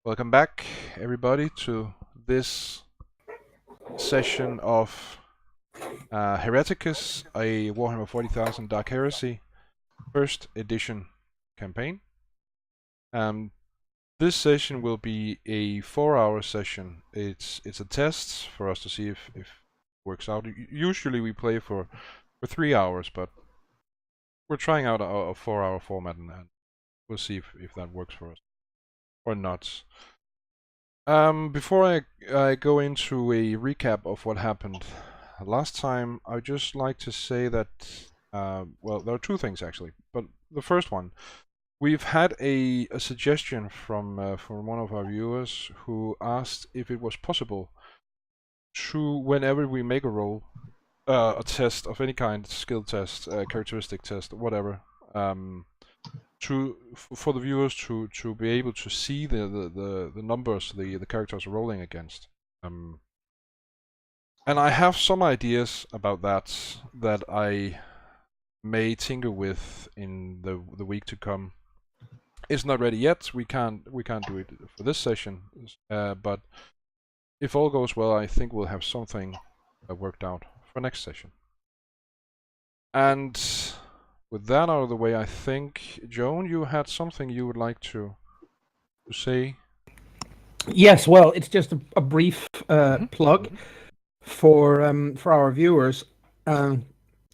Welcome back, everybody, to this session of Hereticus, a Warhammer 40,000 Dark Heresy first edition campaign. This session will be a 4-hour session. It's a test for us to see if it works out. Usually we play for 3 hours, but we're trying out a 4-hour format, and we'll see if that works for us or not. Before I go into a recap of what happened last time, I'd just like to say that, well, there are two things actually, but the first one, we've had a suggestion from one of our viewers who asked if it was possible to, whenever we make a roll, a test of any kind, skill test, characteristic test, whatever, for the viewers to be able to see the numbers the characters are rolling against. And I have some ideas about that I may tinker with in the week to come. It's not ready yet. We can't do it for this session, but if all goes well, I think we'll have something worked out for next session. And with that out of the way, I think, Joan, you had something you would like to say? Yes, well, it's just a brief plug for our viewers.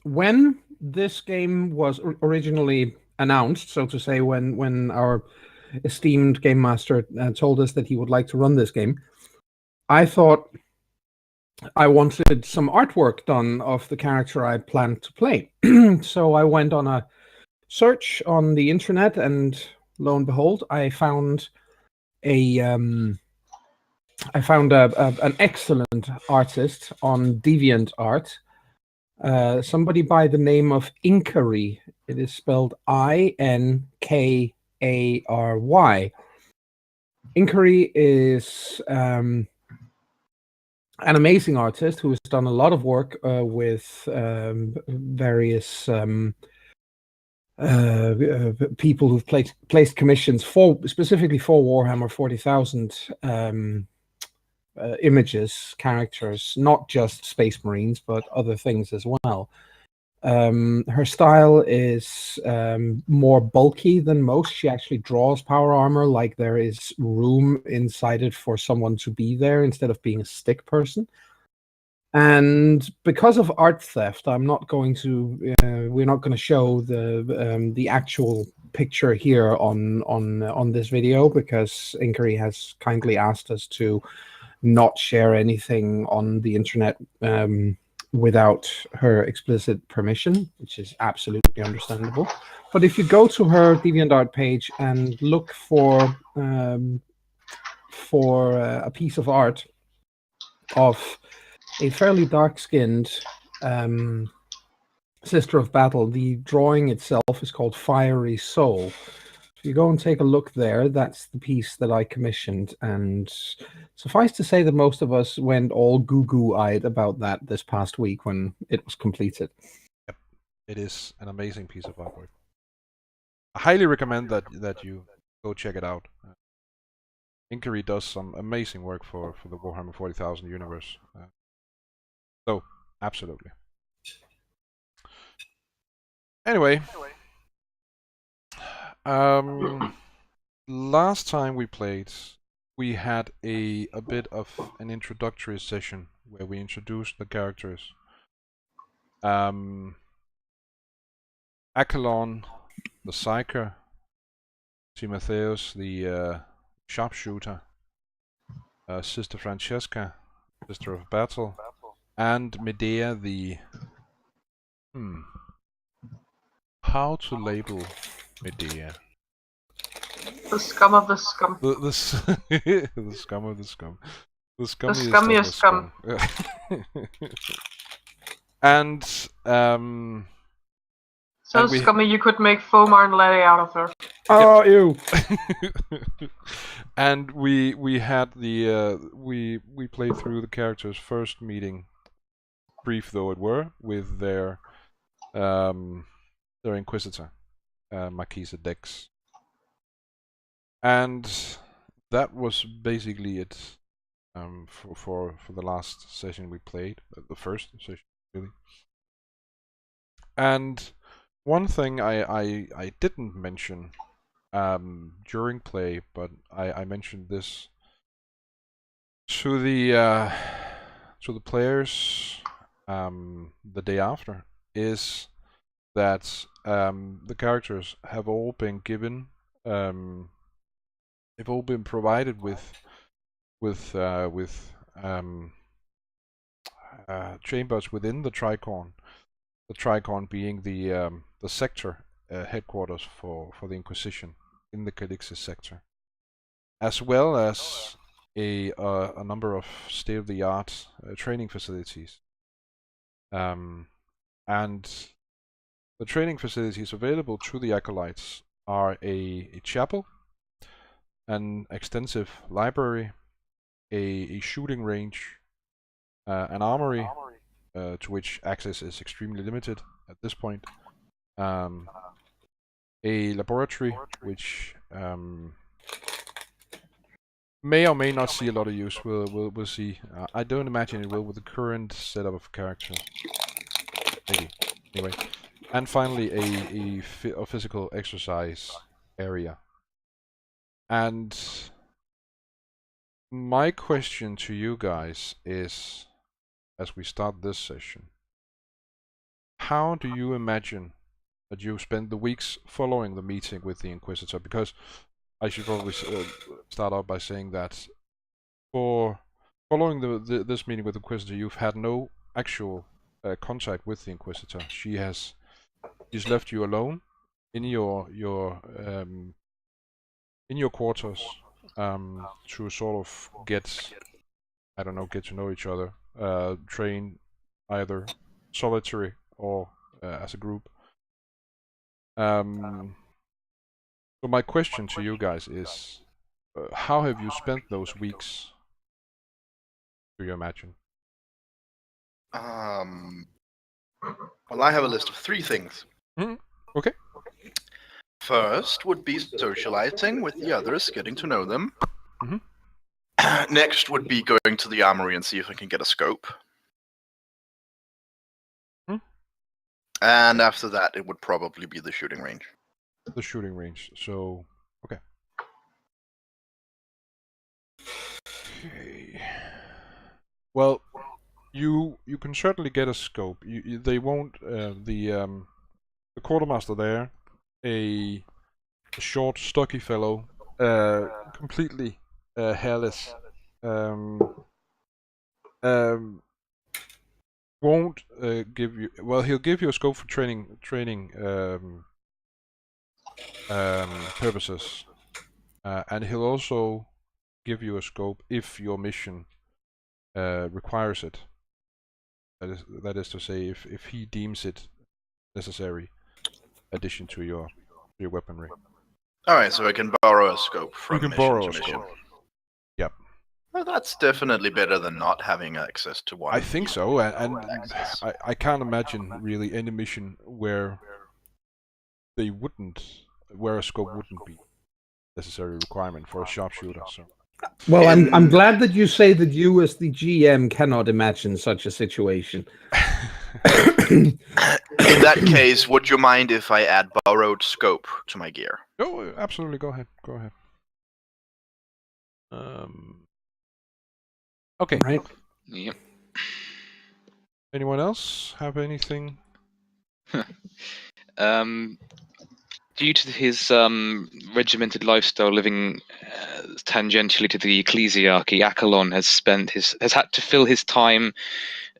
When this game was originally announced, so to say, when our esteemed game master told us that he would like to run this game, I thought I wanted some artwork done of the character I planned to play. So I went on a search on the internet, and lo and behold, I found an excellent artist on DeviantArt, somebody by the name of Inkary. It is spelled Inkary. Inkary is an amazing artist who has done a lot of work with various people who've placed commissions specifically for Warhammer 40,000 images, characters, not just Space Marines, but other things as well. Her style is more bulky than most. She actually draws power armor like there is room inside it for someone to be there instead of being a stick person. And because of art theft, we're not going to show the actual picture here on this video, because Inkary has kindly asked us to not share anything on the internet without her explicit permission, which is absolutely understandable. But if you go to her DeviantArt page and look for a piece of art of a fairly dark-skinned Sister of Battle, the drawing itself is called Fiery Soul. If you go and take a look there, that's the piece that I commissioned, and suffice to say that most of us went all goo-goo-eyed about that this past week when it was completed. Yep, it is an amazing piece of artwork. I highly recommend that you go check it out. Inkary does some amazing work for the Warhammer 40,000 universe. So, absolutely. Anyway, last time we played, we had a bit of an introductory session where we introduced the characters. Achelon, the Psyker, Timotheus, the sharpshooter, Sister Francesca, Sister of Battle, and Medea, the how to label Medea? The scum of the scum. The scum of the scum. The scummiest scum. And so scummy you could make foam marmalade out of her. Oh, ew. And we had the we played through the characters' first meeting, brief though it were, with their Inquisitor, Marquisa Dex. And that was basically it for the last session we played, the first session really. And one thing I didn't mention during play, but I mentioned this to the players the day after, is that the characters have all been given, they've all been provided with chambers within the Tricorn. The Tricorn being the sector headquarters for the Inquisition in the Calixis sector, as well as a number of state-of-the-art training facilities. And the training facilities available to the acolytes are a chapel, an extensive library, a shooting range, an armory, to which access is extremely limited at this point, a laboratory which may or may not see a lot of use. We'll see. I don't imagine it will with the current setup of characters. Maybe. Anyway, and finally a physical exercise area. And my question to you guys is, as we start this session, how do you imagine that you spend the weeks following the meeting with the Inquisitor? Because I should probably start out by saying that for following this meeting with the Inquisitor, you've had no actual contact with the Inquisitor. She's left you alone in your quarters to sort of get to know each other, train either solitary or as a group. So my question to you guys is, how have you spent those weeks, do you imagine? Well, I have a list of 3 things. Okay. First would be socializing with the others, getting to know them. Next would be going to the armory and see if I can get a scope. And after that, it would probably be the shooting range. The shooting range. So, okay. Well, you can certainly get a scope. They won't. The quartermaster there, a short, stocky fellow, completely hairless, won't give you. Well, he'll give you a scope for training purposes, and he'll also give you a scope if your mission requires it. That is to say, if he deems it necessary, addition to your weaponry. All right, so I can borrow a scope from mission to mission. Scope. Yep. Well, that's definitely better than not having access to one. I think so, and I can't imagine really any mission where where a scope wouldn't be necessary requirement for a sharpshooter. So. Well, I'm glad that you say that you, as the GM, cannot imagine such a situation. In that case, would you mind if I add borrowed scope to my gear? Oh, absolutely. Go ahead. Okay. Right. Yep. Anyone else have anything? Due to his regimented lifestyle, living tangentially to the ecclesiarchy, Accolon has had to fill his time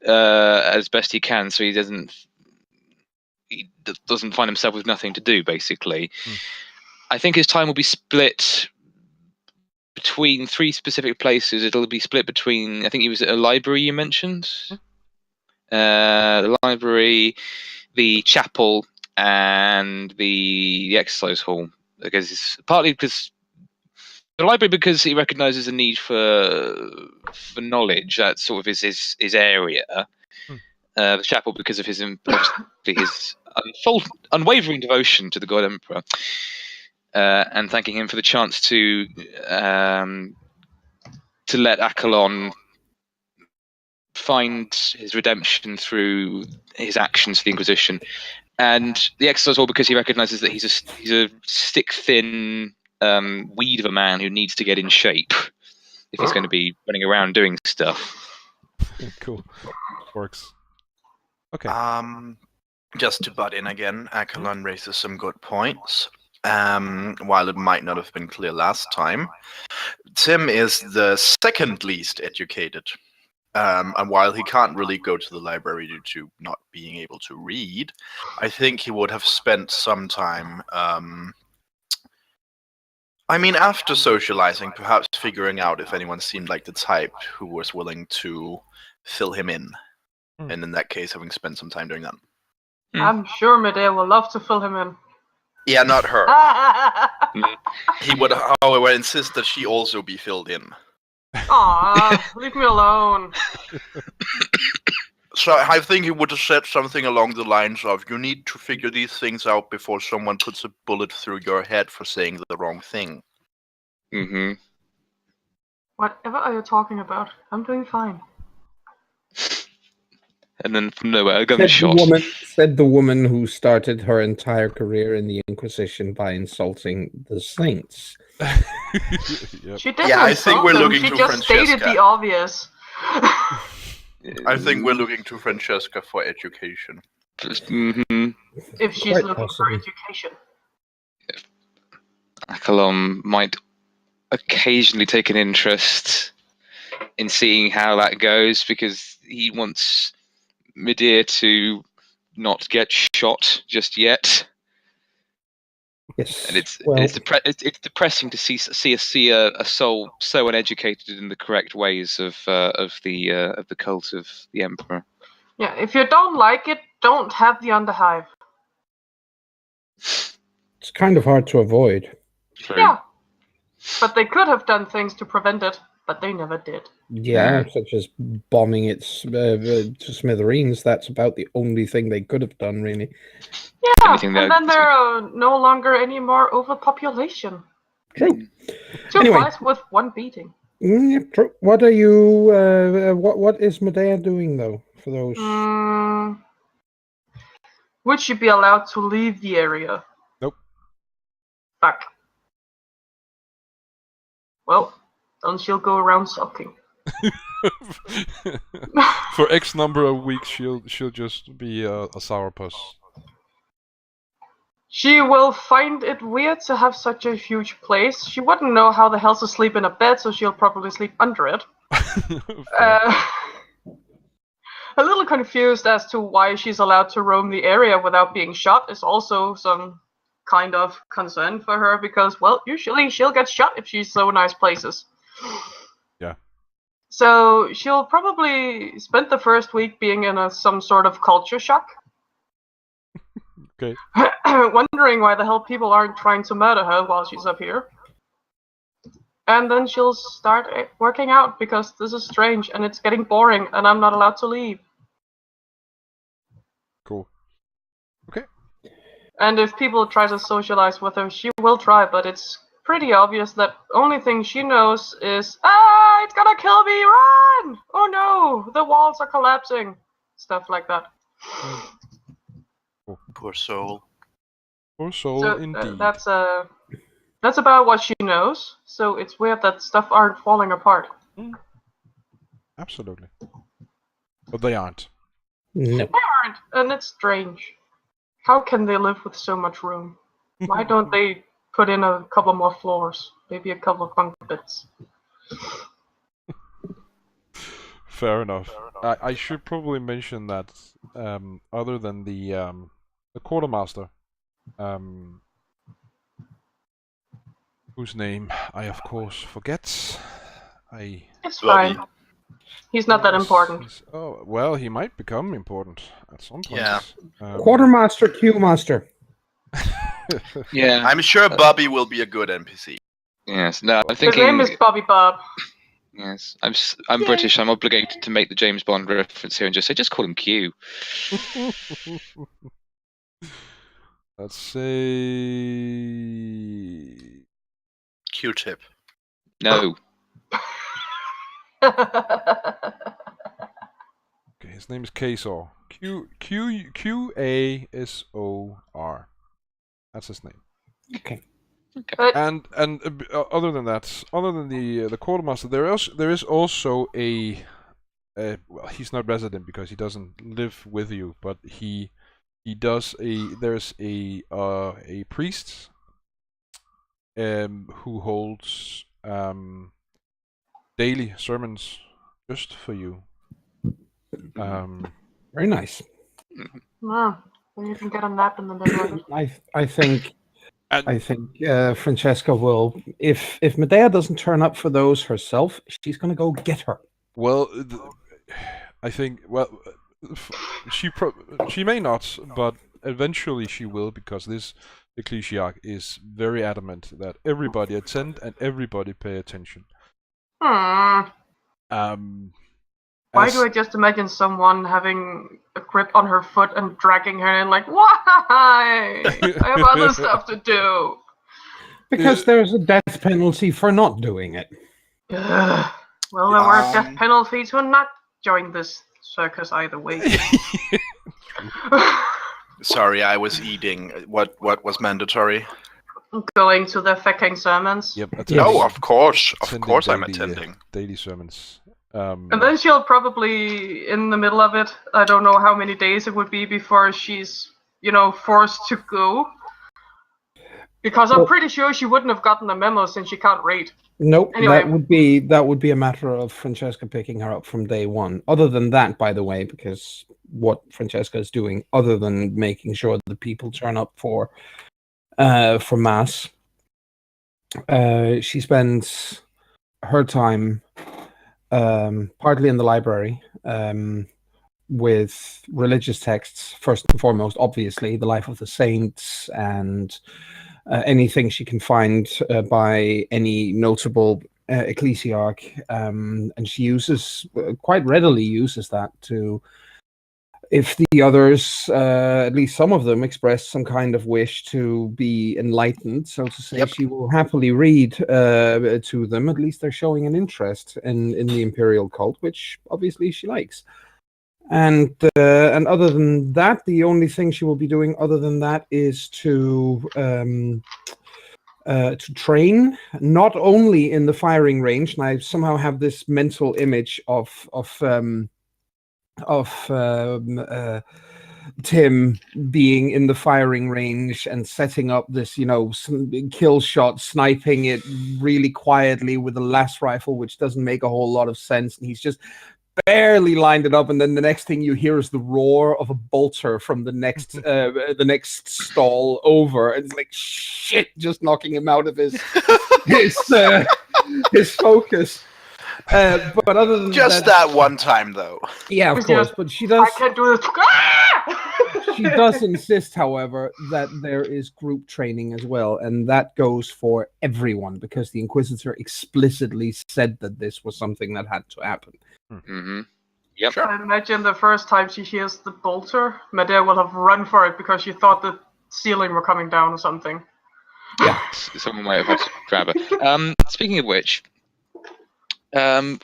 as best he can, so he doesn't find himself with nothing to do. Basically, I think his time will be split between 3 specific places. It'll be split between, I think it was a library you mentioned, the library, the chapel, and the exercise hall. Because because the library, because he recognises a need for knowledge. That sort of is his area. The chapel because of his unwavering devotion to the God Emperor. and thanking him for the chance to let Accolon find his redemption through his actions for the Inquisition. And the exercise hall, because he recognizes that he's a stick-thin weed of a man who needs to get in shape if he's going to be running around doing stuff. Cool. Works. Okay. Just to butt in again, Accolon raises some good points. While it might not have been clear last time, Tim is the second least educated. And while he can't really go to the library due to not being able to read, I think he would have spent some time, after socializing, perhaps figuring out if anyone seemed like the type who was willing to fill him in. And in that case, having spent some time doing that. I'm sure Medea will love to fill him in. Yeah, not her. He would, however, insist that she also be filled in. Aw, leave me alone. So I think he would have said something along the lines of, you need to figure these things out before someone puts a bullet through your head for saying the wrong thing. Mm-hmm. Whatever are you talking about? I'm doing fine. And then from nowhere, a gunshot. Said the woman who started her entire career in the Inquisition by insulting the saints. Yep. She didn't I think we're insult them, looking she to just stated Francesca. the obvious. I think we're looking to Francesca for education. Mm-hmm. If she's Quite looking possible. for education. Accolon might occasionally take an interest in seeing how that goes, because he wants Medea to not get shot just yet. Yes. And it's depressing to see a soul so uneducated in the correct ways of the cult of the Emperor. Yeah, if you don't like it, don't have the Underhive. It's kind of hard to avoid. True. Yeah. But they could have done things to prevent it, but they never did. Yeah, such as bombing it to smithereens. That's about the only thing they could have done, really. Yeah, Anything and then there are no longer any more overpopulation. True. Two Anyway. flies with one beating. Yeah, true. What are you? What is Medea doing though? For those. Would she be allowed to leave the area? Nope. Fuck. Well, then she'll go around sulking. For X number of weeks, she'll just be a sourpuss. She will find it weird to have such a huge place. She wouldn't know how the hell to sleep in a bed, so she'll probably sleep under it. A little confused as to why she's allowed to roam the area without being shot is also some kind of concern for her, because, well, usually she'll get shot if she's so nice places. Yeah. So she'll probably spend the first week being in some sort of culture shock. Okay. Wondering why the hell people aren't trying to murder her while she's up here. And then she'll start working out, because this is strange and it's getting boring and I'm not allowed to leave. Cool. Okay. And if people try to socialize with her, she will try, but it's pretty obvious that only thing she knows is, it's gonna kill me, run! Oh no, the walls are collapsing. Stuff like that. Poor soul. Poor soul, So indeed. that's about what she knows. So it's weird that stuff aren't falling apart. Absolutely. But they aren't. No. They aren't, and it's strange. How can they live with so much room? Why don't they put in a couple more floors? Maybe a couple of bunk beds. Fair enough. I should probably mention that other than the quartermaster, whose name I of course forget. It's fine. He's not that important. Oh well, he might become important at some point. Yeah. Quartermaster, Q-master. Yeah. I'm sure Bobby will be a good NPC. Yes. No, I'm His thinking. name is Bobby Bob. Yes. I'm British. I'm obligated to make the James Bond reference here and just say, just call him Q. Let's say Q-tip. No. okay, his name is Kasor. Q-A-S-O-R. That's his name. Okay. But And other than that, other than the quartermaster, there is also a well, he's not resident because he doesn't live with you, but there's a priest who holds daily sermons just for you. Very nice. no, well, you can get a nap in the middle of it. I think And Francesca will, if Medea doesn't turn up for those herself, she's gonna go get her. well, I think she may not, but eventually she will, because this ecclesiarch is very adamant that everybody attend and everybody pay attention. Hmm. Why As- do I just imagine someone having a grip on her foot and dragging her in like, why? I have other stuff to do. Because there's a death penalty for not doing it. Ugh. Well, there were death penalties for not joining this circus either way. Sorry, I was eating. What was mandatory? Going to the fucking sermons. Yep. Oh, of course. Of attending course I'm daily, attending. daily sermons. And then she'll probably, in the middle of it, I don't know how many days it would be before she's, forced to go. Because I'm pretty sure she wouldn't have gotten the memo since she can't read. Nope, Anyway. that would be a matter of Francesca picking her up from day one. Other than that, by the way, because what Francesca is doing, other than making sure that people turn up for mass, she spends her time partly in the library with religious texts, first and foremost, obviously, the life of the saints and anything she can find by any notable ecclesiarch, and she quite readily uses that to, if the others, at least some of them, express some kind of wish to be enlightened, so to say, she will happily read to them. At least they're showing an interest in the imperial cult, which obviously she likes. And other than that, the only thing she will be doing other than that is to train, not only in the firing range. And I somehow have this mental image of Tim being in the firing range and setting up this, kill shot, sniping it really quietly with a las rifle, which doesn't make a whole lot of sense. And he's just barely lined it up, and then the next thing you hear is the roar of a bolter from the next stall over, and it's like shit, just knocking him out of his focus. But other than Just that one time, though. Yeah, of course. But she does. I can't do this. She does insist, however, that there is group training as well, and that goes for everyone, because the Inquisitor explicitly said that this was something that had to happen. Mm-hmm. Yep. Sure. I imagine the first time she hears the bolter, Medea will have run for it because she thought the ceiling were coming down or something. Yeah. Someone might have had to grab her. Speaking of which, I'm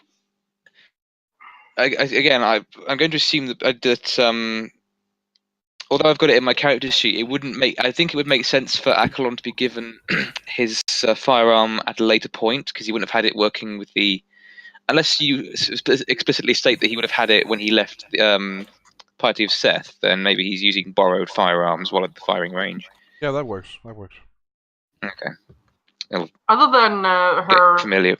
going to assume that although I've got it in my character sheet, I think it would make sense for Accolon to be given his firearm at a later point, because he wouldn't have had it working with unless you explicitly state that he would have had it when he left the party of Seth, then maybe he's using borrowed firearms while at the firing range. Yeah, that works. Okay. Other than her Familiar.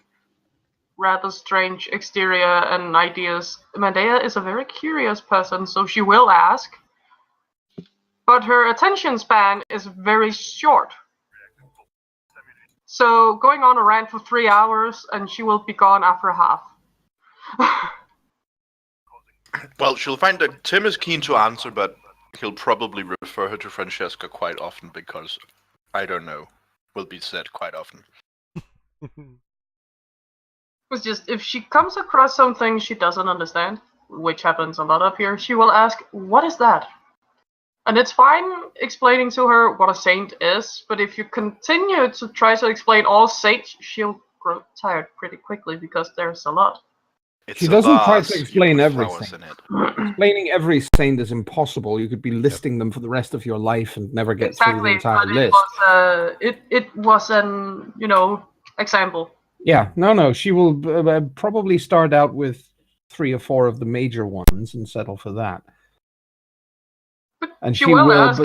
rather strange exterior and ideas, Medea is a very curious person, so she will ask. But her attention span is very short. So going on a rant for 3 hours and she will be gone after half. Well, she'll find that Tim is keen to answer, but he'll probably refer her to Francesca quite often because, I don't know, will be said quite often. It's just, if she comes across something she doesn't understand, which happens a lot up here, she will ask, what is that? And it's fine explaining to her what a saint is, but if you continue to try to explain all saints, she'll grow tired pretty quickly because there's a lot. It's She a doesn't try to vase, you explain put everything. flowers in it. Explaining every saint is impossible. You could be listing them for the rest of your life and never get through the entire but list. It was an example. Yeah, no. She will probably start out with 3 or 4 of the major ones and settle for that. And she will ask.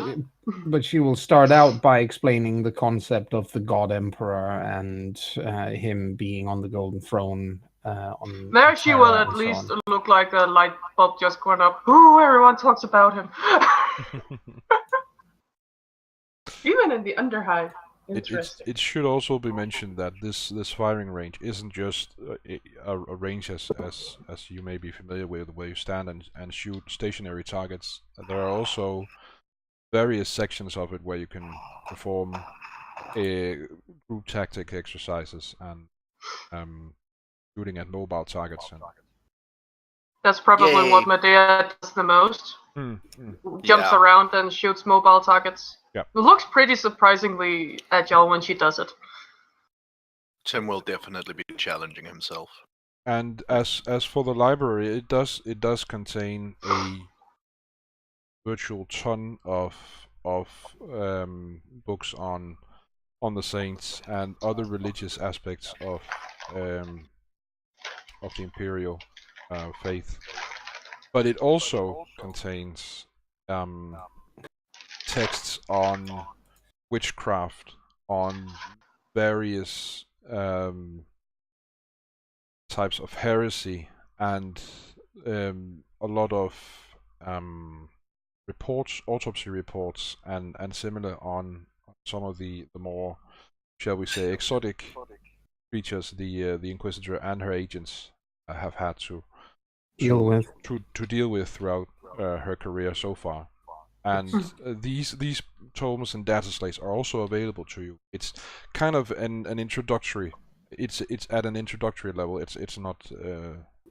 but she will start out by explaining the concept of the God Emperor and him being on the golden throne. There she will at least look like a light bulb just going up. Ooh, everyone talks about him. Even in the Underhive. It should also be mentioned that this firing range isn't just a range as you may be familiar with, where you stand and shoot stationary targets. There are also various sections of it where you can perform group tactic exercises and shooting at mobile targets. And that's probably what Medea does the most. Jumps around and shoots mobile targets. Yeah. It looks pretty surprisingly agile when she does it. Tim will definitely be challenging himself. And as for the library, it does contain a virtual ton of books on the saints and other religious aspects of the imperial faith. But it also contains texts on witchcraft, on various types of heresy, and a lot of reports, autopsy reports, and similar on some of the more, shall we say, exotic creatures the Inquisitor and her agents have had to deal with throughout her career so far. And these tomes and data slates are also available to you. It's kind of an introductory. It's at an introductory level. It's not.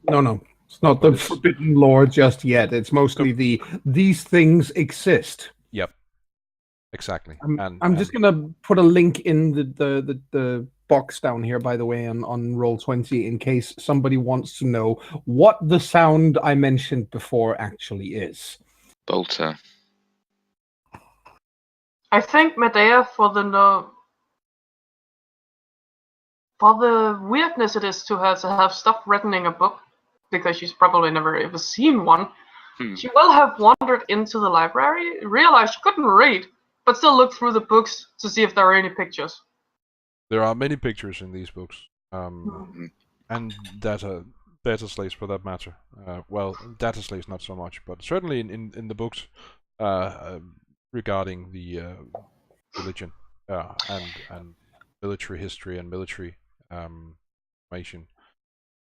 No. It's not the forbidden lore just yet. It's mostly these things exist. Yep. Exactly. I'm just gonna put a link in the box down here, by the way, on Roll20, in case somebody wants to know what the sound I mentioned before actually is. Bolter. I think Medea, for the weirdness it is to her to have stuff written in a book, because she's probably never ever seen one, she will have wandered into the library, realized she couldn't read, but still looked through the books to see if there are any pictures. There are many pictures in these books, and data slates for that matter. Well, data slates not so much, but certainly in the books regarding the religion and military history and military information.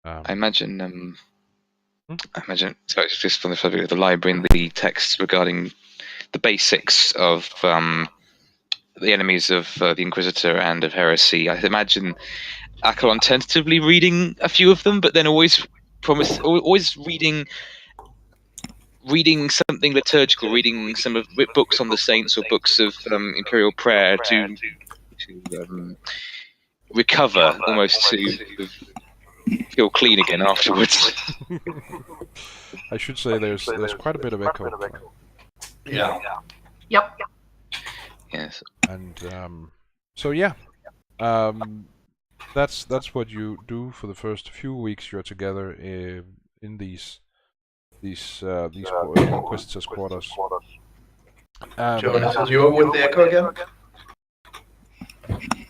I imagine. Sorry, just from the subject of the library and the texts regarding the basics of the enemies of the Inquisitor and of heresy. I imagine Accolon tentatively reading a few of them, but then always reading something liturgical, reading some of books on the saints or books of imperial prayer to recover, almost to feel clean again afterwards. I should say there's quite a bit of echo. Yeah. Yep. Yes. And so yeah, that's what you do for the first few weeks you're together in these Inquisitors' quarters. Jonas, are you with the echo again?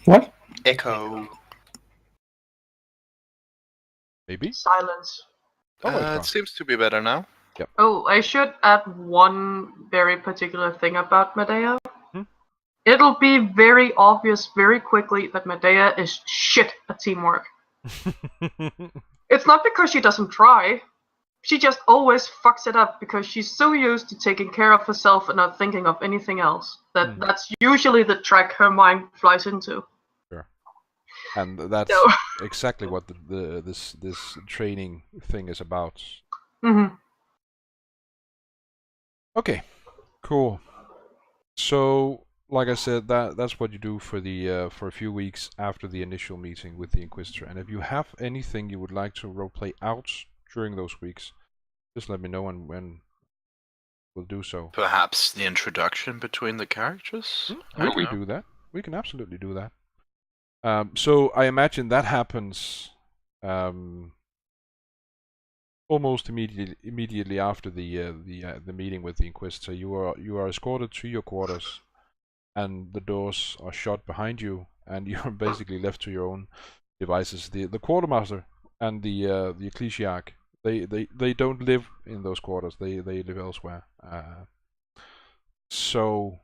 What? Echo. Maybe? Silence. It seems to be better now. Yep. Oh, I should add one very particular thing about Medea. It'll be very obvious very quickly that Medea is shit at teamwork. It's not because she doesn't try. She just always fucks it up because she's so used to taking care of herself and not thinking of anything else. That's usually the track her mind flies into. Sure. And that's exactly what this training thing is about. Mm-hmm. Okay, cool. So, like I said, that's what you do for the for a few weeks after the initial meeting with the Inquisitor. And if you have anything you would like to roleplay out during those weeks, just let me know, and when we'll do so. Perhaps the introduction between the characters? I We don't can know. do that. We can absolutely do that. So I imagine that happens almost immediately after the meeting with the Inquisitor. You are escorted to your quarters, and the doors are shut behind you, and you're basically left to your own devices. The quartermaster and the ecclesiarch, they don't live in those quarters. They live elsewhere. So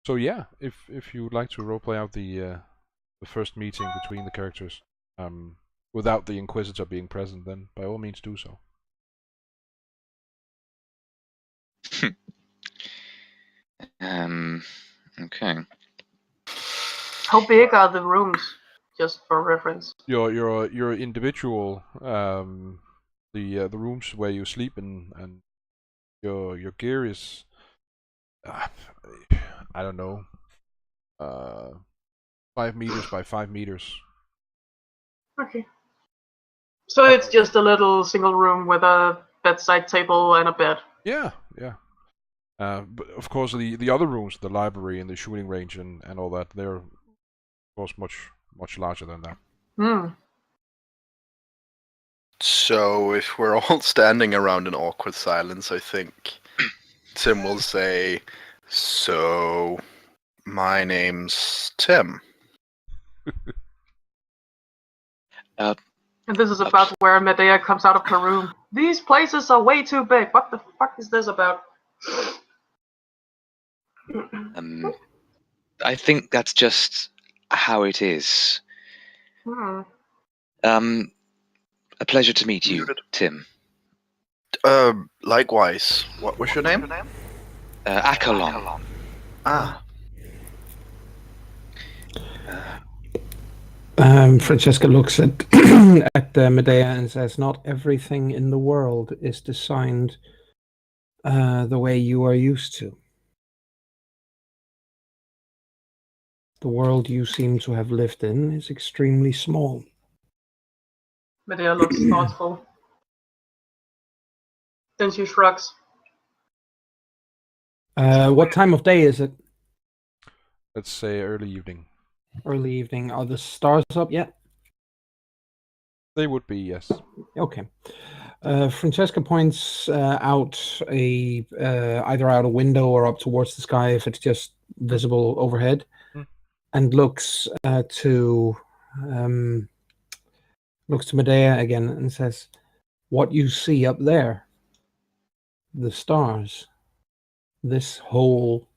yeah, if you would like to roleplay out the first meeting between the characters, without the Inquisitor being present, then by all means do so. Okay. How big are the rooms? Just for reference. Your individual the rooms where you sleep and your gear is I don't know, 5 meters by 5 meters. Okay. So it's just a little single room with a bedside table and a bed. Yeah. But of course the other rooms, the library and the shooting range and all that, they're of course much larger than that. So if we're all standing around in awkward silence, I think Tim will say, "So, my name's Tim." And this is about where Medea comes out of her room. These places are way too big. What the fuck is this about? I think that's just how it is. A pleasure to meet you, Muted. Tim. Likewise. What was your name? Accolon. Ah. Francesca looks at at Medea and says, "Not everything in the world is designed the way you are used to. The world you seem to have lived in is extremely small." Medea looks thoughtful. Then she shrugs. What time of day is it? Let's say early evening. Early evening. Are the stars up yet? They would be, yes. Okay. Francesca points out either out a window or up towards the sky if it's just visible overhead, and looks to Medea again and says, "What you see up there, the stars, this whole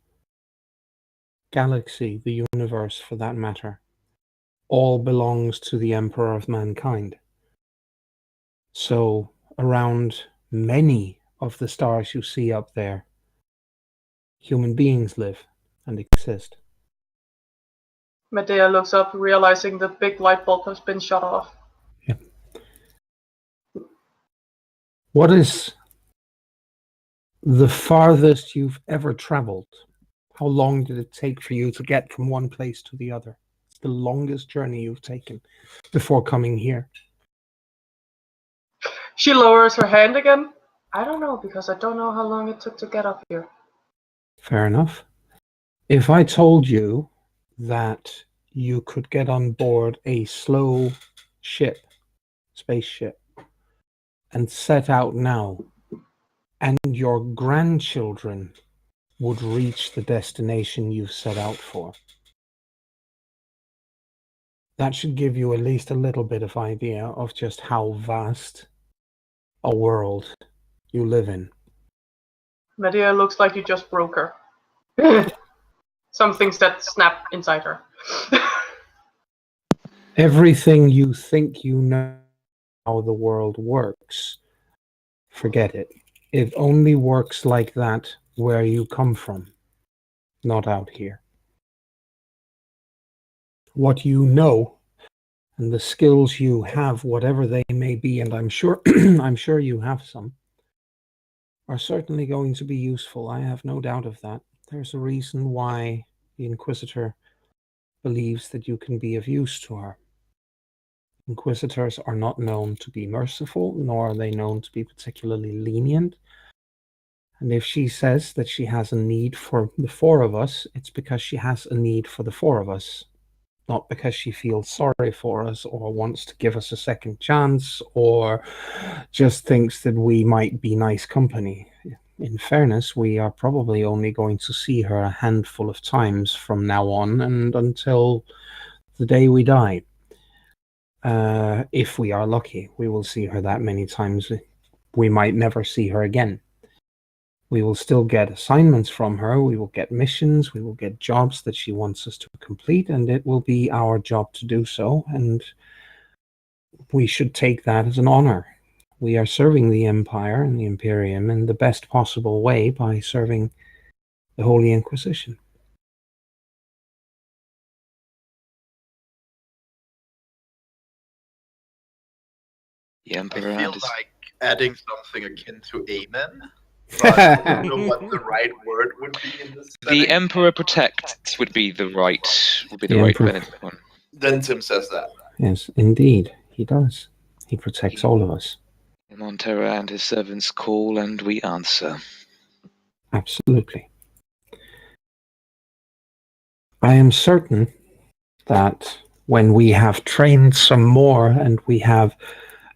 galaxy, the universe for that matter, all belongs to the Emperor of Mankind. So around many of the stars you see up there, human beings live and exist." Medea looks up, realizing the big light bulb has been shut off. Yeah. What is the farthest you've ever traveled? How long did it take for you to get from one place to the other? It's the longest journey you've taken before coming here. She lowers her hand again. I don't know, because I don't know how long it took to get up here. Fair enough. If I told you that you could get on board a slow ship, spaceship, and set out now, and your grandchildren would reach the destination you've set out for, that should give you at least a little bit of idea of just how vast a world you live in. Medea looks like you just broke her. Some things that snap inside her. Everything you think you know how the world works, forget it. It only works like that where you come from, not out here. What you know and the skills you have, whatever they may be, and I'm sure I'm sure you have some, are certainly going to be useful. I have no doubt of that. There's a reason why the Inquisitor believes that you can be of use to her. Inquisitors are not known to be merciful, nor are they known to be particularly lenient. And if she says that she has a need for the four of us, it's because she has a need for the four of us, not because she feels sorry for us or wants to give us a second chance or just thinks that we might be nice company. In fairness, we are probably only going to see her a handful of times from now on and until the day we die. If we are lucky, we will see her that many times. We might never see her again. We will still get assignments from her. We will get missions. We will get jobs that she wants us to complete, and it will be our job to do so. And we should take that as an honor. We are serving the Empire and the Imperium in the best possible way by serving the Holy Inquisition. The I Emperor feel and his... like adding something akin to amen, but I don't know what the right word would be in this setting. The Emperor protects would be the right The Emperor. Benedict one. Then Tim says that. Yes, indeed, he does. He protects all of us. Montero and his servants call, and we answer. Absolutely. I am certain that when we have trained some more and we have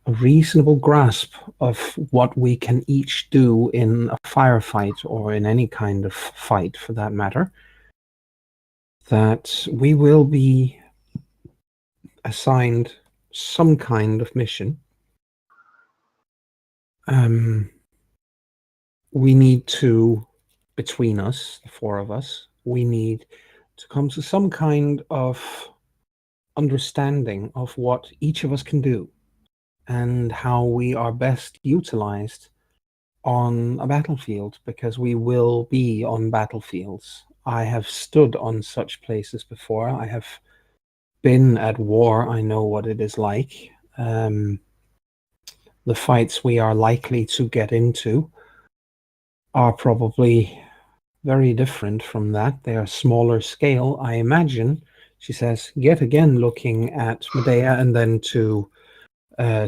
a reasonable grasp of what we can each do in a firefight or in any kind of fight for that matter, that we will be assigned some kind of mission. We need to, between us, the four of us, we need to come to some kind of understanding of what each of us can do and how we are best utilized on a battlefield, because we will be on battlefields. I have stood on such places before. I have been at war. I know what it is like. The fights we are likely to get into are probably very different from that. They are smaller scale, I imagine. She says, yet again looking at Medea and then to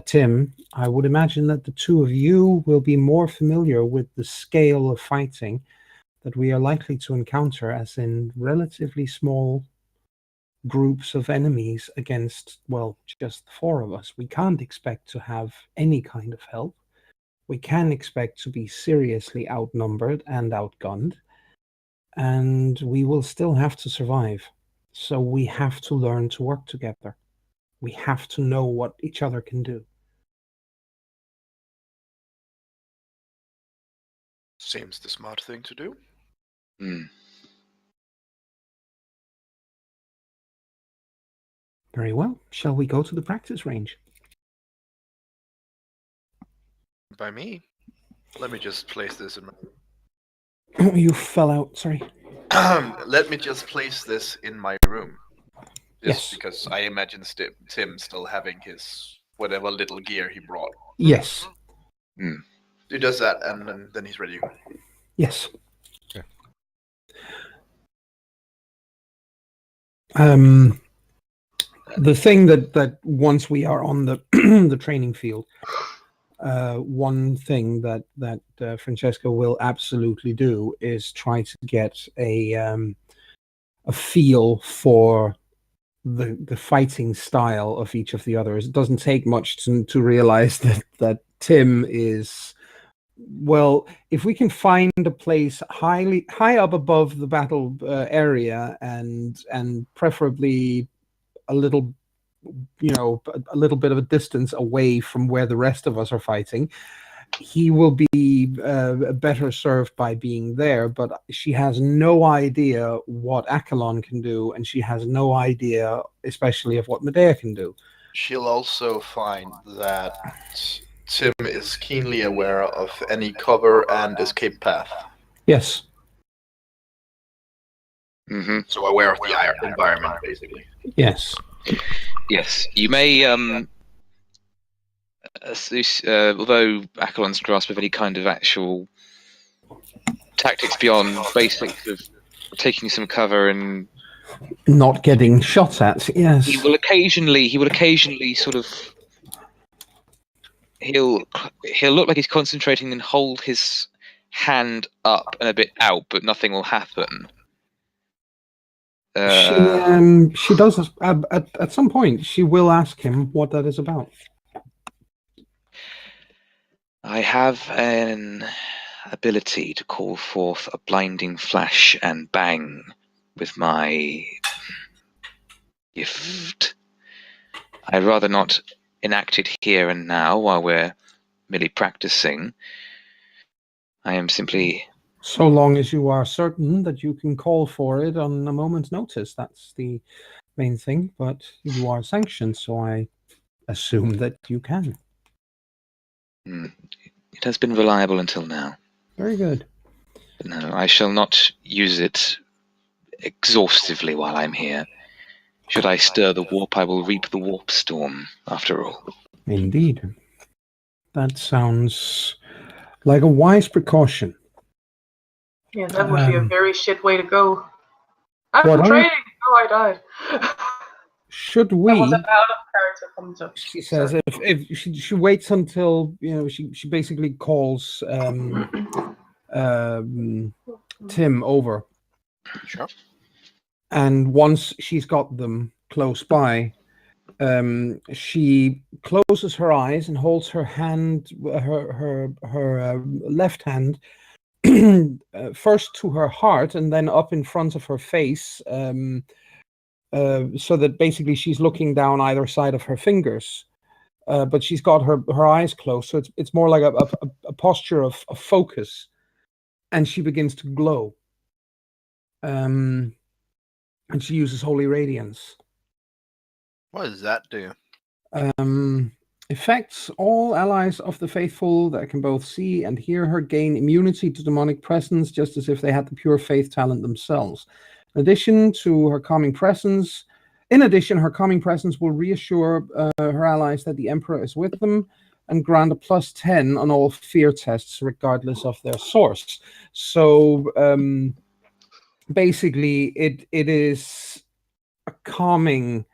Tim, I would imagine that the two of you will be more familiar with the scale of fighting that we are likely to encounter, as in relatively small groups of enemies against, well, just the four of us. We can't expect to have any kind of help. We can expect to be seriously outnumbered and outgunned, and we will still have to survive. So we have to learn to work together. We have to know what each other can do. Seems the smart thing to do. Very well. Shall we go to the practice range? By me. Let me just place this in my... Oh, you fell out, sorry. Let me just place this in my room. Yes. Because I imagine Tim still having his whatever little gear he brought. Yes. He does that, and then he's ready to go. Yes. Okay. The thing that once we are on the the training field, one thing that Francesca will absolutely do is try to get a feel for the fighting style of each of the others. It doesn't take much to realize that Tim is, well, if we can find a place high up above the battle area and preferably a little, a little bit of a distance away from where the rest of us are fighting, he will be better served by being there. But she has no idea what Achelon can do, and she has no idea, especially of what Medea can do. She'll also find that Tim is keenly aware of any cover and escape path. Yes. Mm-hmm. So aware of the environment, basically. Yes. Yes. You may, although Achelon's grasp of any kind of actual tactics beyond basics of taking some cover, and Not getting shot at. Yes. he will occasionally sort of he'll look like he's concentrating and hold his hand up and a bit out, but nothing will happen. She does at some point. She will ask him what that is about. I have an ability to call forth a blinding flash and bang with my gift. I'd rather not enact it here and now while we're merely practicing. I am simply... So long as you are certain that you can call for it on a moment's notice, that's the main thing. But you are sanctioned, so I assume that you can. It has been reliable until now. Very good. But no, I shall not use it exhaustively while I'm here. Should I stir the warp, I will reap the warp storm, after all. Indeed. That sounds like a wise precaution. Yeah, that would be a very shit way to go. I'm What training! Oh, I died. Should we? That was an out of character comment. She says if she waits until she basically calls Tim over. Sure. And once she's got them close by, she closes her eyes and holds her hand, her left hand, first to her heart and then up in front of her face, so that basically she's looking down either side of her fingers. But she's got her eyes closed, so it's more like a posture of focus, and she begins to glow. And she uses Holy Radiance. What does that do? Affects all allies of the faithful that can both see and hear her gain immunity to demonic presence, just as if they had the pure faith talent themselves. In addition, her calming presence will reassure her allies that the Emperor is with them and grant a +10 on all fear tests, regardless of their source. So basically, it is a calming,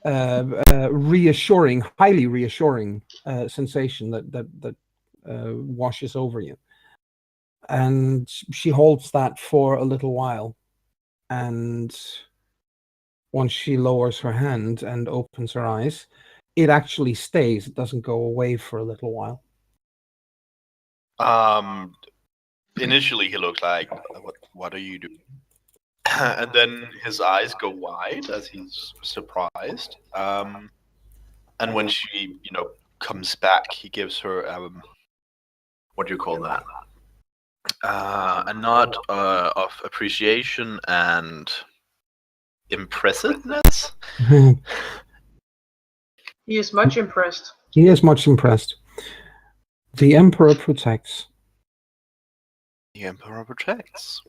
reassuring, highly reassuring sensation that washes over you. And she holds that for a little while. And once she lowers her hand and opens her eyes, it actually stays. It doesn't go away for a little while. Initially he looked like, what are you doing? And then his eyes go wide as he's surprised. And when she, comes back, he gives her, what do you call that? A nod of appreciation and impressiveness. He is much impressed. He is much impressed. The Emperor protects. The Emperor protects.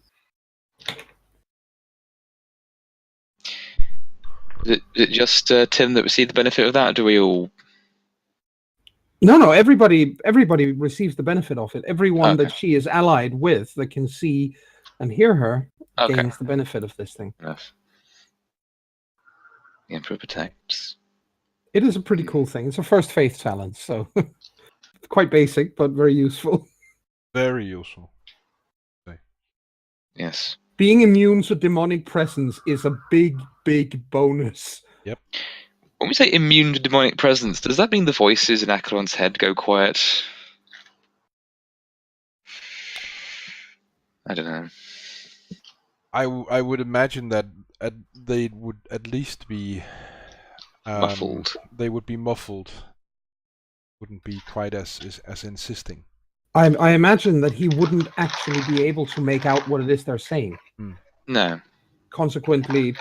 Is it just Tim that received the benefit of that? Or do we all? No. Everybody receives the benefit of it. Everyone that she is allied with that can see and hear her gains the benefit of this thing. Enough. The Emperor protects. It is a pretty cool thing. It's a first faith talent, so it's quite basic but very useful. Very useful. Yes. Being immune to demonic presence is a big bonus. Yep. When we say immune to demonic presence, does that mean the voices in Acheron's head go quiet? I don't know. I would imagine that they would at least be Muffled. They would be muffled. Wouldn't be quite as insisting. I imagine that he wouldn't actually be able to make out what it is they're saying. No. Consequently,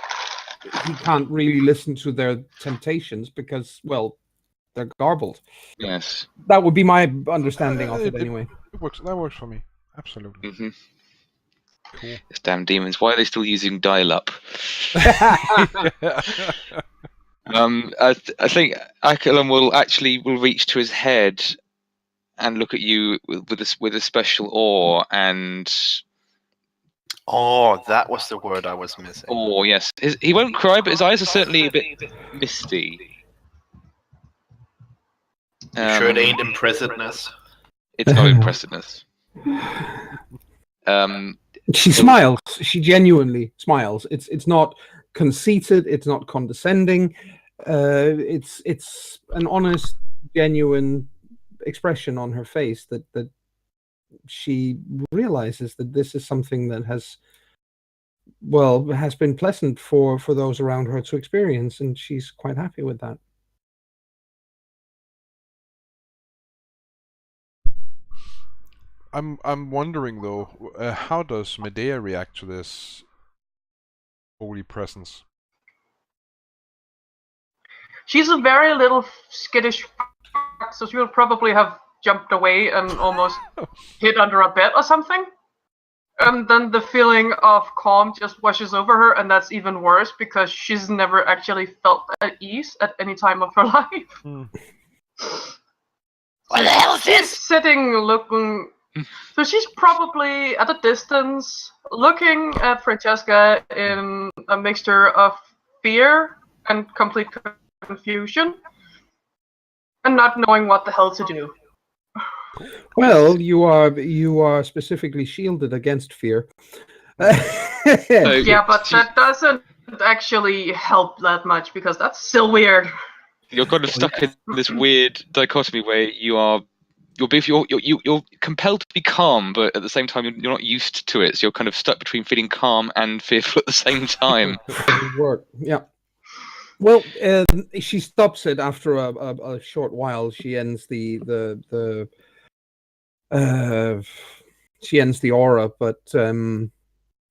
he can't really listen to their temptations because, well, they're garbled. Yes. That would be my understanding of it anyway. It works. That works for me. Absolutely. Mm-hmm. Cool. These damn demons. Why are they still using dial-up? I think Acheron will reach to his head and look at you with a special awe and Oh, that was the word I was missing. Oh, yes. He won't cry, but his eyes are certainly a bit misty. You sure it ain't impressiveness? It's not impressiveness. She smiles. She genuinely smiles. It's not conceited. It's not condescending. It's an honest, genuine expression on her face that she realizes that this is something that has been pleasant for those around her to experience, and she's quite happy with that. I'm wondering though, how does Medea react to this holy presence? She's a very little skittish, so she will probably have jumped away and almost hid under a bed or something. And then the feeling of calm just washes over her, and that's even worse because she's never actually felt at ease at any time of her life. What the hell is She's this? sitting looking. So she's probably at a distance, looking at Francesca in a mixture of fear and complete confusion, and not knowing what the hell to do. Well, you are specifically shielded against fear. Yeah, but that doesn't actually help that much because that's still weird. You're kind of stuck in this weird dichotomy where you're compelled to be calm, but at the same time you're not used to it. So you're kind of stuck between feeling calm and fearful at the same time. Doesn't work. Yeah. Well, she stops it after a short while. She ends the aura, but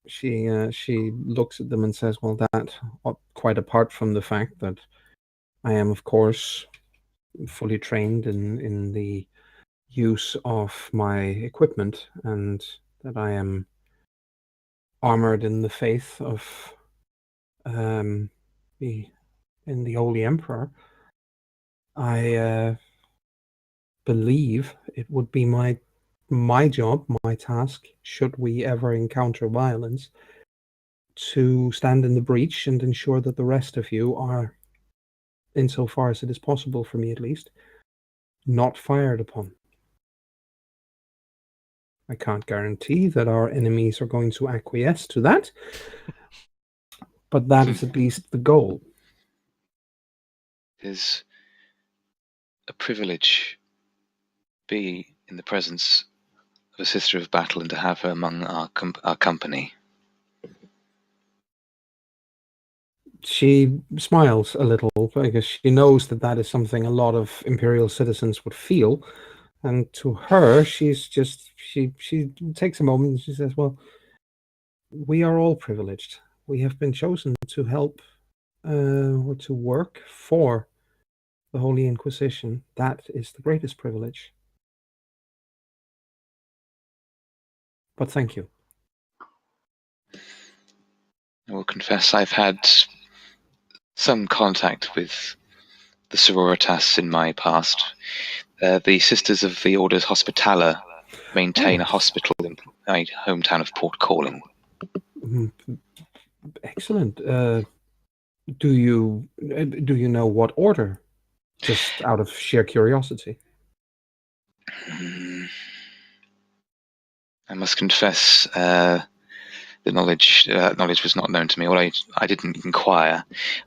she looks at them and says, "Well, that quite apart from the fact that I am, of course, fully trained in the use of my equipment, and that I am armored in the faith of the Holy Emperor, I believe it would be my job, my task, should we ever encounter violence, to stand in the breach and ensure that the rest of you are, insofar as it is possible for me at least, not fired upon. I can't guarantee that our enemies are going to acquiesce to that, but that is at least the goal." It is a privilege to be in the presence of a sister of battle and to have her among our company. She smiles a little because she knows that is something a lot of Imperial citizens would feel. And to her, she takes a moment and she says, "Well, we are all privileged. We have been chosen to help or to work for the Holy Inquisition. That is the greatest privilege. But thank you." I will confess I've had some contact with the sororitas in my past. The Sisters of the Orders Hospitaller maintain a hospital in my hometown of Port Calling. Excellent. Do you know what order? Just out of sheer curiosity. I must confess, the knowledge was not known to me, or I didn't inquire.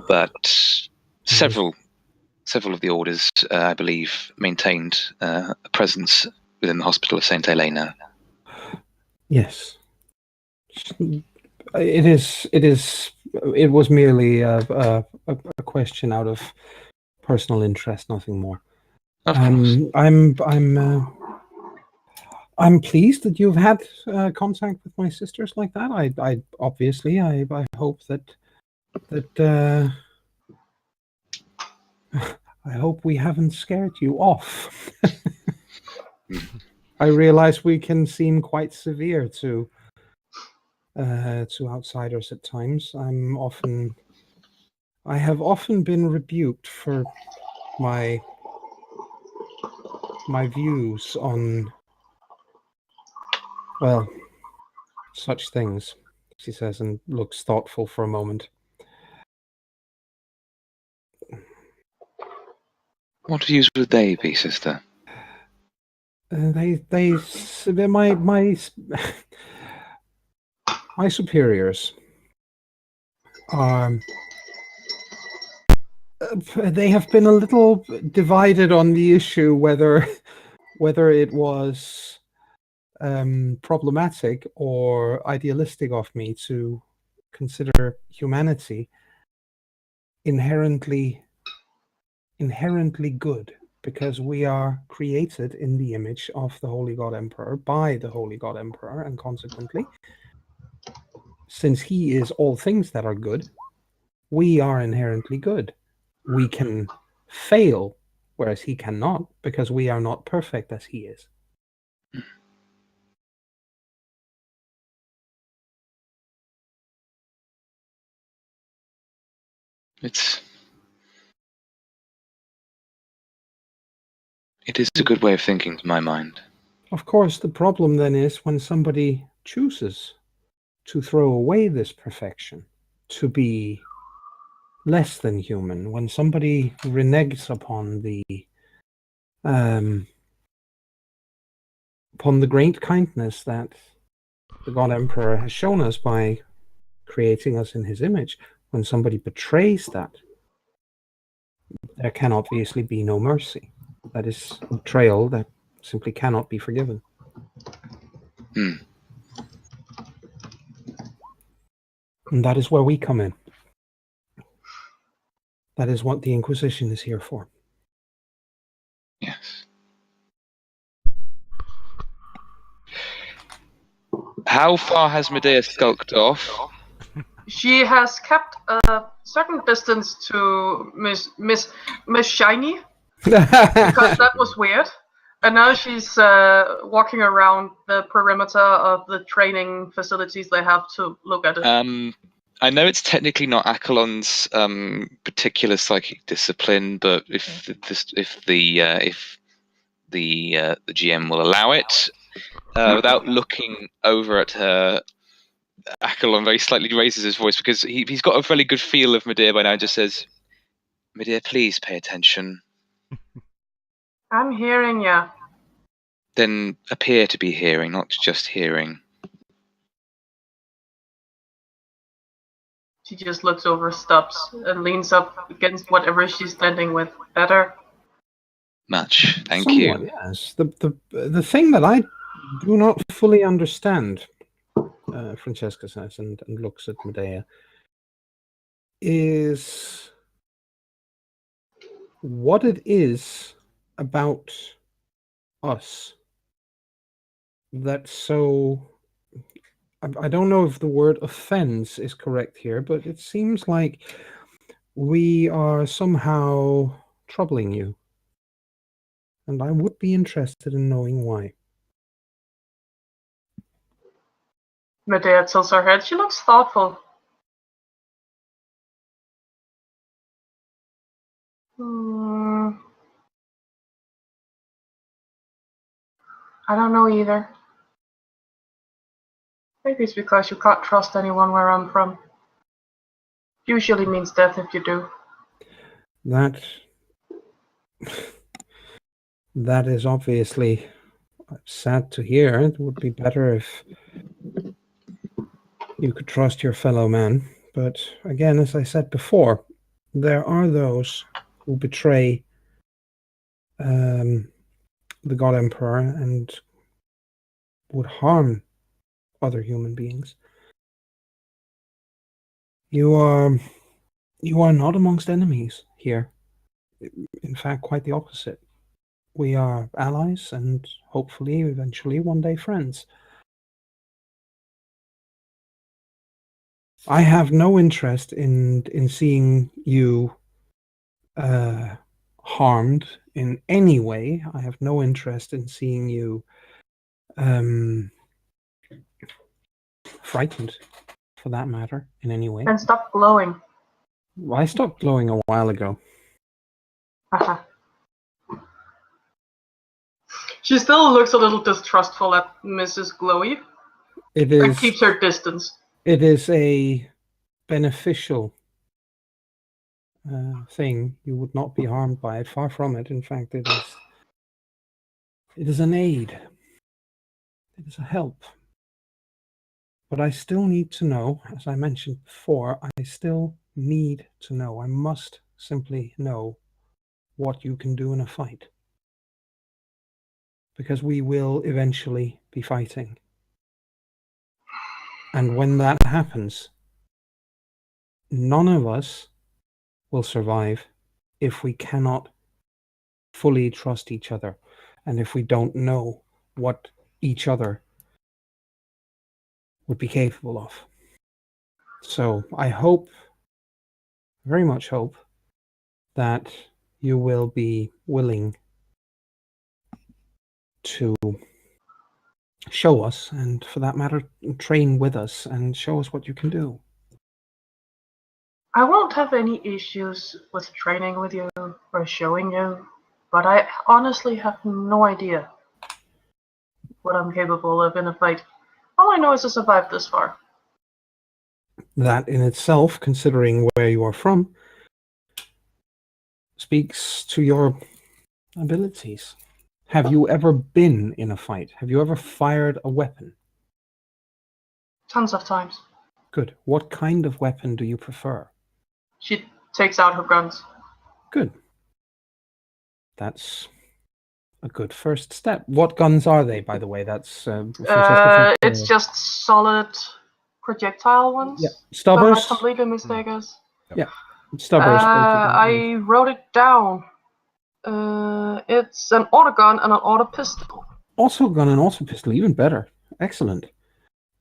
But several of the orders, I believe, maintained a presence within the Hospital of Saint Helena. Yes. It was merely a question out of personal interest, nothing more. Of course. I'm pleased that you've had contact with my sisters like that. I obviously hope that I hope we haven't scared you off. I realize we can seem quite severe to outsiders at times. I have often been rebuked for my views on, well, such things. she says, and looks thoughtful for a moment. What views would they be, sister? They're my superiors are. They have been a little divided on the issue whether it was problematic or idealistic of me to consider humanity inherently good, because we are created in the image of the Holy God Emperor by the Holy God Emperor, and consequently, since he is all things that are good, we are inherently good. We can fail, whereas he cannot, because we are not perfect as he is. It is a good way of thinking to my mind. Of course, the problem then is when somebody chooses to throw away this perfection, to be less than human, when somebody reneges upon the great kindness that the God Emperor has shown us by creating us in his image, when somebody betrays that, there can obviously be no mercy. That is a betrayal that simply cannot be forgiven. Hmm. And that is where we come in. That is what the Inquisition is here for. Yes. How far has Medea skulked off? She has kept a certain distance to Miss Shiny, because that was weird. And now she's walking around the perimeter of the training facilities they have to look at it. I know it's technically not Akalon's particular psychic discipline, but if the GM will allow it, without looking over at her, Akalon very slightly raises his voice, because he's got a fairly good feel of Medea by now, and just says, "Medea, please pay attention." I'm hearing ya. Then appear to be hearing, not just hearing. She just looks over, stops, and leans up against whatever she's standing with. Better. Much, thank Somewhat, you. yes. The thing that I do not fully understand, Francesca says, and looks at Medea, is what it is about us that so... I don't know if the word offends is correct here, but it seems like we are somehow troubling you. And I would be interested in knowing why. Medea tilts her head. She looks thoughtful. I don't know either. Maybe it's because you can't trust anyone where I'm from. Usually means death if you do. That is obviously sad to hear. It would be better if you could trust your fellow man. But again, as I said before, there are those who betray the God Emperor and would harm other human beings. You are not amongst enemies here. In fact, quite the opposite. We are allies and hopefully, eventually, one day friends. I have no interest in seeing you harmed in any way. I have no interest in seeing you frightened, for that matter, in any way. And stop glowing. I stopped glowing a while ago. Haha. She still looks a little distrustful at Mrs. Glowy. It And is. keeps her distance. It is a beneficial thing. You would not be harmed by it. Far from it. In fact, it is an aid. It is a help. But I still need to know, as I mentioned before, I still need to know. I must simply know what you can do in a fight. Because we will eventually be fighting. And when that happens, none of us will survive if we cannot fully trust each other and if we don't know what each other would be capable of. So I hope, very much hope, that you will be willing to show us, and for that matter, train with us and show us what you can do. I won't have any issues with training with you or showing you, but I honestly have no idea what I'm capable of in a fight. All I know is to survive this far. That in itself, considering where you are from, speaks to your abilities. Have you ever been in a fight? Have you ever fired a weapon? Tons of times. Good. What kind of weapon do you prefer? She takes out her guns. Good. That's a good first step. What guns are they, by the way? That's Francesca. It's just solid projectile ones. Yeah. If I'm not Stubbers. completely mistaken. Yeah. Stubbers. I wrote it down. It's an autogun and an auto pistol. Also gun and also pistol, even better. Excellent.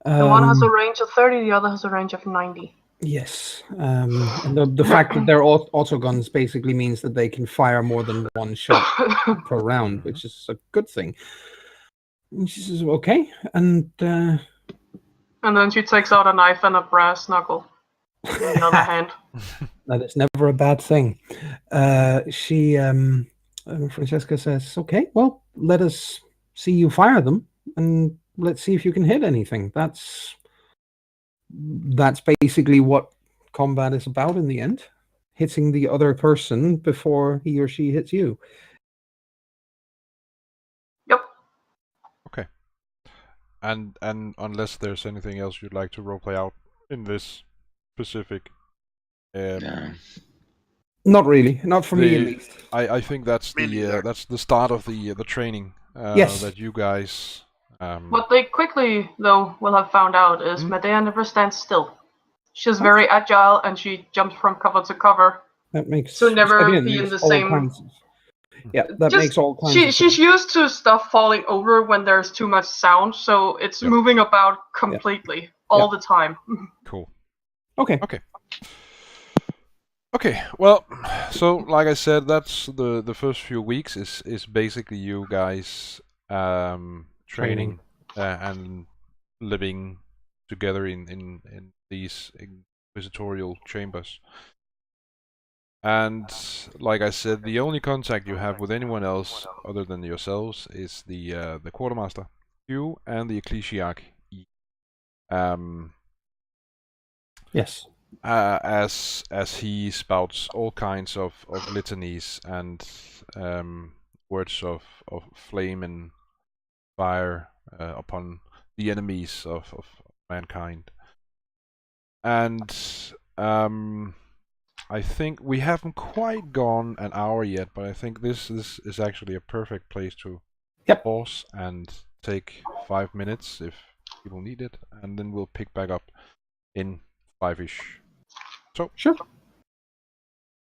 The one has a range of 30, the other has a range of 90. Yes. And the fact that they're auto guns basically means that they can fire more than one shot per round, which is a good thing. And she says, okay. And then she takes out a knife and a brass knuckle in the other hand. that is never a bad thing. Francesca says, okay, well, let us see you fire them and let's see if you can hit anything. That's basically what combat is about in the end. Hitting the other person before he or she hits you. Yep. Okay. And unless there's anything else you'd like to roleplay out in this specific No. Not really, not for me at least. I think that's that's the start of the training Yes. that you guys What they quickly, though, will have found out is Medea never stands still. She's very agile and she jumps from cover to cover. That makes So never again, be in makes the all same. kinds of- yeah, that Just- makes all kinds of She's sense. used to stuff falling over when there's too much sound, so it's Yep. moving about completely all the time. Cool. Okay. Okay, well, so like I said, that's the first few weeks is basically you guys training and living together in these inquisitorial chambers. And like I said, the only contact you have with anyone else other than yourselves is the quartermaster, you, and the ecclesiarch. Yes. As he spouts all kinds of litanies and words of flame and fire upon the enemies of mankind. And I think we haven't quite gone an hour yet, but I think this is actually a perfect place to pause and take 5 minutes if people need it, and then we'll pick back up in 5-ish. So, Sure.